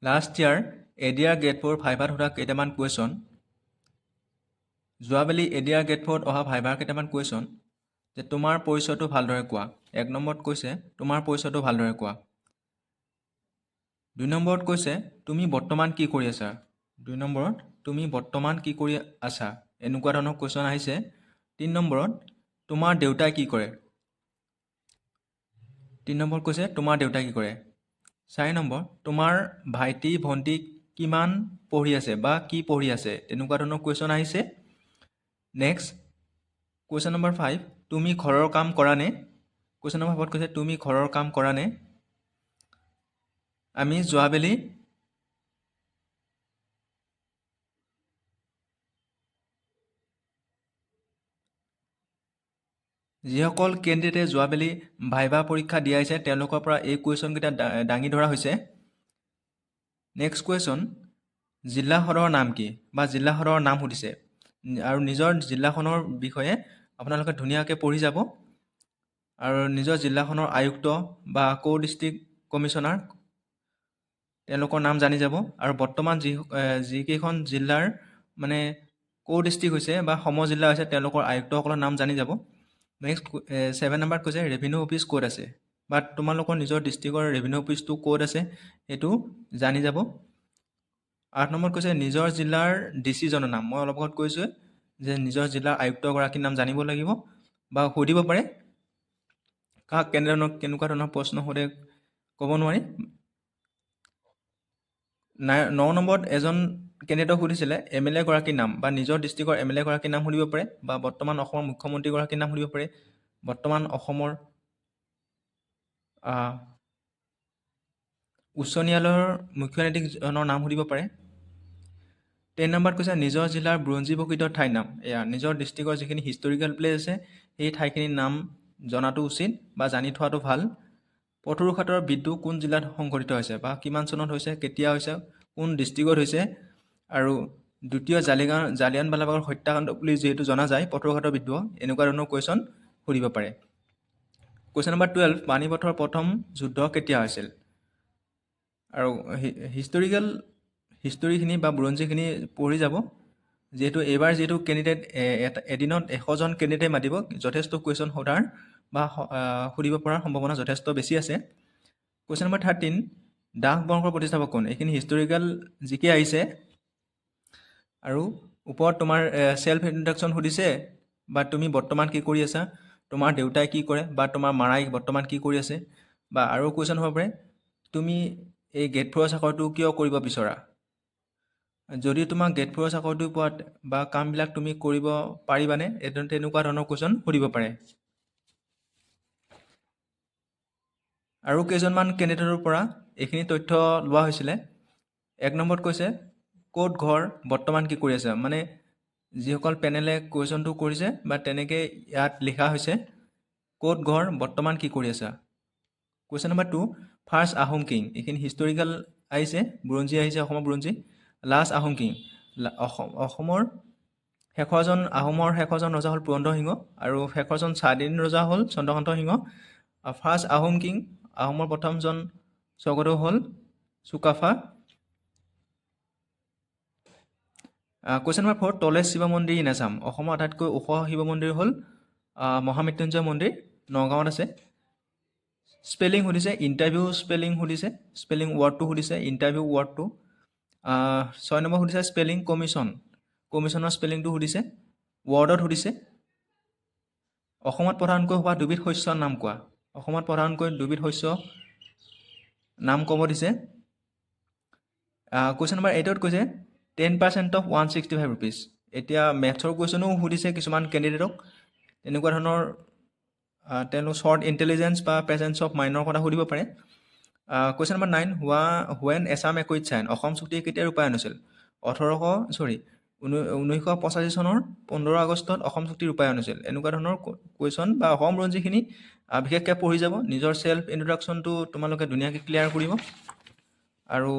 Last year ADR grade 4 ভাইভাত সোধা কেইটামান question, যোৱাবেলি ADR grade 4ত অহা ভাইভাৰ কেইটামান কুৱেশ্যন যে তোমাৰ পৰিচয়টো ভালদৰে কোৱা। 1 নম্বৰত কৈছে তোমাৰ পৰিচয়টো ভালদৰে কোৱা। 2 নম্বৰত কৈছে তুমি বৰ্তমান কি কৰি আছা। 2 নম্বৰত তুমি বৰ্তমান কি কৰি আছা, এনেকুৱা ধৰণৰ কুৱেশ্যন আহিছে। 3 নম্বৰত তোমাৰ দেউতাই কি কৰে। 3 নম্বৰত কৈছে তোমাৰ দেউতাই কি কৰে। 4 নম্বৰ তোমাৰ ভাইটি ভণ্টি কিমান পঢ়ি আছে বা কি পঢ়ি আছে, তেনেকুৱা ধৰণৰ কুৱেশ্যন আহিছে। নেক্সট কুৱেশ্যন নম্বৰ 5, তুমি ঘৰৰ কাম কৰা নে। কুৱেশ্যন নম্বৰ 5ত কৈছে তুমি ঘৰৰ কাম কৰা নে। আমি যোৱাবেলি যিসকল কেণ্ডিডেটে যোৱাবেলি ভাইভা পৰীক্ষা দিয়াইছে তেওঁলোকৰ পৰা এই কুৱেশ্যনকেইটা দাঙি ধৰা হৈছে। নেক্সট কুৱেশ্যন, জিলা সদৰৰ নাম কি বা জিলা সদৰৰ নাম সুধিছে আৰু নিজৰ জিলাখনৰ বিষয়ে আপোনালোকে ধুনীয়াকৈ পঢ়ি যাব আৰু নিজৰ জিলাখনৰ আয়ুক্ত বা কো ডিষ্ট্ৰিক্ট কমিশ্যনাৰ তেওঁলোকৰ নাম জানি যাব আৰু বৰ্তমান যিকেইখন জিলাৰ মানে কো ডিষ্ট্ৰিক্ট হৈছে বা সম জিলা হৈছে তেওঁলোকৰ আয়ুক্তসকলৰ নাম জানি যাব। নেক্সট 7 নম্বৰত কৈছে ৰেভিনিউ অফিচ ক'ত আছে বা তোমালোকৰ নিজৰ ডিষ্ট্ৰিক্টৰ ৰেভিনিউ অফিচটো ক'ত আছে সেইটো জানি যাব। 8 নম্বৰত কৈছে নিজৰ জিলাৰ ডিচিজনৰ নাম। মই অলপ আগত কৈছোঁ যে নিজৰ জিলাৰ আয়ুক্তগৰাকীৰ নাম জানিব লাগিব বা সুধিব পাৰে, কাক কেনেকুৱা ধৰণৰ প্ৰশ্ন সোধে ক'ব নোৱাৰি। 9 নম্বৰত এজন কেণ্ডিডেটক সুধিছিলে MLA গৰাকীৰ নাম বা নিজৰ ডিষ্ট্ৰিক্টৰ MLA গৰাকীৰ নাম সুধিব পাৰে বা বৰ্তমান অসমৰ মুখ্যমন্ত্ৰীগৰাকীৰ নাম সুধিব পাৰে, বৰ্তমান অসমৰ উচ্চ ন্যায়ালয়ৰ মুখ্য ন্যায়াধীশজনৰ নাম সুধিব পাৰে। 10 নম্বৰত কৈছে নিজৰ জিলাৰ বুৰঞ্জী প্ৰসিদ্ধ ঠাইৰ নাম। এয়া নিজৰ ডিষ্ট্ৰিক্টৰ যিখিনি হিষ্টৰিকেল প্লেচ আছে সেই ঠাইখিনিৰ নাম জনাটো উচিত বা জানি থোৱাটো ভাল। পথৰুঘাটৰ বিদ্ৰোহ কোন জিলাত সংঘটিত হৈছে বা কিমান চনত হৈছে, কেতিয়া হৈছে, কোন ডিষ্ট্ৰিক্টত হৈছে আৰু দ্বিতীয় জালিয়ানৱালাবাগৰ হত্যাকাণ্ড বুলি যিহেতু জনা যায় পথৰুঘাটৰ বিদ্ৰোহ, এনেকুৱা ধৰণৰ কুৱেশ্যন সুধিব পাৰে। কুৱেশ্যন নম্বৰ 12, পানীপথৰ প্ৰথম যুদ্ধ কেতিয়া হৈছিল আৰু হিষ্টৰীখিনি বা বুৰঞ্জীখিনি পঢ়ি যাব, যিহেতু এইবাৰ যিহেতু কেণ্ডিডেট এদিনত 100জন কেণ্ডিডেটে মাতিব, যথেষ্ট কুৱেশ্যন সোধাৰ বা সুধিব পৰাৰ সম্ভাৱনা যথেষ্ট বেছি আছে। কুৱেশ্যন নম্বৰ 13, দাস বংশৰ প্ৰতিষ্ঠাপক কোন। এইখিনি হিষ্টৰিকেল জিকে আহিছে আৰু ওপৰত তোমাৰ চেল্ফ ইন্ট্ৰডাকশ্যন সুধিছে বা তুমি বৰ্তমান কি কৰি আছা, তোমাৰ দেউতাই কি কৰে বা তোমাৰ মাৰাই বৰ্তমান কি কৰি আছে, বা আৰু কুৱেশ্যন হ'ব পাৰে তুমি এই গ্ৰেড 4 চাকৰিটো কিয় কৰিব বিচৰা। যদি তোমাক গ্ৰেড 4 চাকৰিটো পোৱাত বা কামবিলাক তুমি কৰিব পাৰিবানে, তেনেকুৱা ধৰণৰ কুৱেশ্যন সুধিব পাৰে। আৰু কেইজনমান কেণ্ডিডেটৰ পৰা এইখিনি তথ্য লোৱা হৈছিলে। 1 নম্বৰত কৈছে ক'ত ঘৰ, বৰ্তমান কি কৰি আছে, মানে যিসকল পেনেলে কুৱেশ্যনটো কৰিছে বা তেনেকৈ ইয়াত লিখা হৈছে ক'ত ঘৰ, বৰ্তমান কি কৰি আছা। Question number 2, first Ahom king. এইখিনি হিষ্টৰিকেল আহিছে, বুৰঞ্জী আহিছে, অসমৰ বুৰঞ্জী। লাষ্ট আহোম কিং, আহোমৰ শেষৰজন ৰজা হ'ল পুৰন্দৰ সিংহ আৰু শেষৰজন স্বাধীন ৰজা হ'ল চন্দ্ৰকান্ত সিংহ। ফাৰ্ষ্ট আহোম কিং, আহোমৰ প্ৰথমজন স্বৰ্গদেউ হ'ল চুকাফা। কুৱেশ্যন নম্বৰ 4, তলেষ্ট শিৱ মন্দিৰ ইন আছাম। অসমৰ আটাইতকৈ ওখ শিৱ মন্দিৰ হ'ল মহামৃত্যুঞ্জয় মন্দিৰ, নগাঁৱত আছে। স্পেলিং সুধিছে, ইণ্টাৰভিউ স্পেলিং সুধিছে, স্পেলিং ৱৰ্ডটো সুধিছে, ইণ্টাৰভিউ ৱৰ্ডটো। 6 নম্বৰ সুধিছে স্পেলিং কমিশ্যনৰ স্পেলিংটো সুধিছে, ৱৰ্ডত সুধিছে। অসমত প্ৰধানকৈ হোৱা দুবিধ শস্যৰ নাম কোৱা। অসমত প্ৰধানকৈ দুবিধ শস্য নাম ক'ব দিছে। কুৱেশ্যন নম্বৰ 8ত কৈছে 10% অফ 165 ৰুপিজ। এতিয়া মেথছৰ কুৱেশ্যনো সুধিছে কিছুমান কেণ্ডিডেটক, তেনেকুৱা ধৰণৰ তেওঁলোক শ্বৰ্ট ইণ্টেলিজেঞ্চ বা প্ৰেজেঞ্চ অফ মাইণ্ডৰ কথা সুধিব পাৰে। Question number 9, when Assam একুইড sign. Assam চুক্তি কেতিয়া ৰূপায়ণ হৈছিল। 1985 চনৰ 15 আগষ্টত অসম চুক্তি ৰূপায়ণ হৈছিল। এনেকুৱা ধৰণৰ কুৱেশ্যন বা অসম বুৰঞ্জীখিনি বিশেষকৈ পঢ়ি যাব। নিজৰ চেল্ফ ইন্ট্ৰডাকশ্যনটো তোমালোকে ধুনীয়াকৈ ক্লিয়াৰ কৰিব আৰু